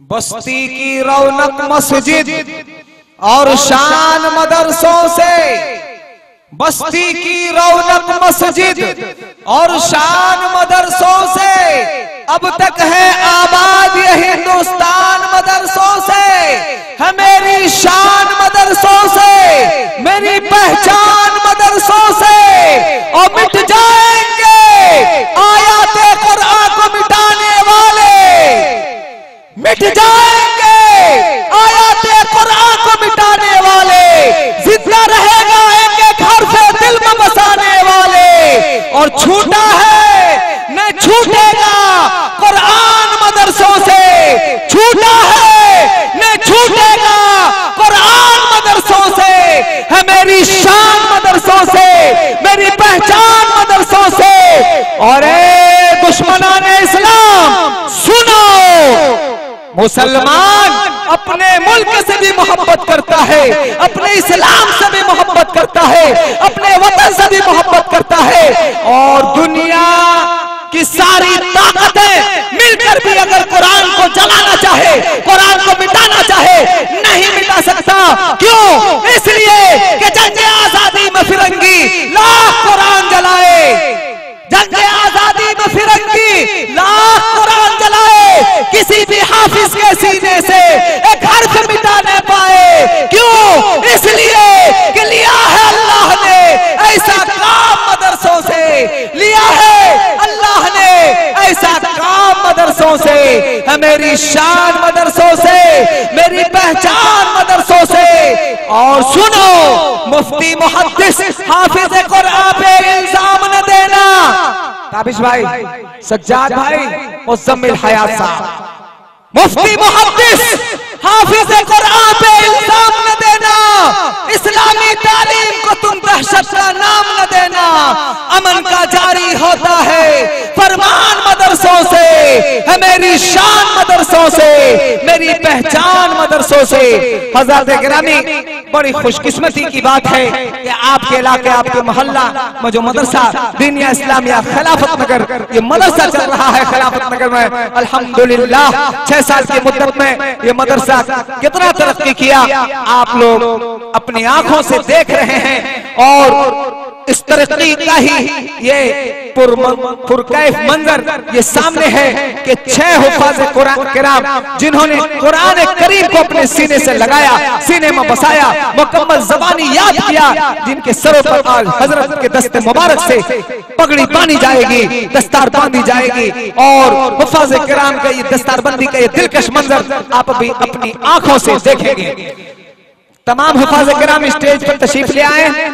बस्ती की रौनक मस्जिद और शान मदरसों से, बस्ती की रौनक मस्जिद और शान मदरसों से अब तक है आबाद ये हिंदुस्तान मदरसों से है, मेरी शान मदरसों से, मेरी पहचान मदरसों से। और मिट जाएंगे आयाते कुरान को मिटाने वाले, मिट जाएंगे आयाते कुरान को मिटाने वाले, जिंदा रहेगा एक एक हर्फ दिल में बसाने वाले। और छूटा है न छूटेगा कुरान मदरसों से, छूटा है न छूटेगा कुरान मदरसों से है, मेरी शान मदरसों से, मेरी पहचान मदरसों से। और दुश्मनाने इस्लाम सुनो, मुसलमान अपने मुल्क से भी मोहब्बत करता है, अपने इस्लाम से भी मोहब्बत करता है, अपने वतन से भी मोहब्बत करता है। और दुनिया की सारी ताकतें मिलकर भी अगर कुरान को जलाना चाहे, कुरान को मिटाना चाहे, नहीं मिटा सकता। क्यों? इसलिए कि जंगे आजादी में फिरंगी लाख कुरान जलाए, जंगे आजादी में फिरंगी लाख कुरान जलाए, किसी भी हाफिज के सीने से एक हर्फ मिटा नहीं पाए। क्यों? इसलिए कि लिया है अल्लाह ने ऐसा काम मदरसों से, लिया है अल्लाह ने ऐसा काम मदरसों से है, मेरी शान मदरसों से, मेरी पहचान मदरसों से। और सुनो, मुफ्ती मुहद्दिस हाफिज कुरान पे इल्जाम न देना। ताबिश भाई, सज्जाद भाई, मुज़म्मिल हयात साहब, मुफ्ती मुहद्दिस हाफिज कुरान पे इल्जाम न देना, इस्लामी तालीम को तुम दहशत का नाम न देना। अमन का जारी होता है फरमान मदरसों से है, मेरी शान मदरसों से, मेरी पहचान मदरसों से। हज़रात गिरामी, बड़ी खुशकिस्मती की बात है कि आपके इलाके, आपके मोहल्ला में जो मदरसा दीनिया इस्लामिया खिलाफत नगर, ये मदरसा चल रहा है खिलाफत नगर में। अल्हम्दुलिल्लाह 6 साल की मुद्दत में ये मदरसा कितना तरक्की किया आप लोग अपनी आंखों से देख रहे हैं। और इस तरक्की का ही ये पुरकैफ मंजर ये सामने है कि 6 हुफ़ाज़ कुरान किराम जिन्होंने कुरान करीम को अपने सीने से लगाया, सीने में बसाया, मुकम्मल ज़बानी याद किया, जिनके सरों पर आज हजरत के दस्ते मुबारक से पगड़ी बांधी जाएगी, दस्तार बांधी जाएगी। और हुफ़ाज़ किराम का ये दस्तारबंदी का ये दिलकश मंजर आप अभी अपनी आंखों से देखेंगे। तमाम हुफ़ाज़ किराम स्टेज पर तशरीफ ले आए।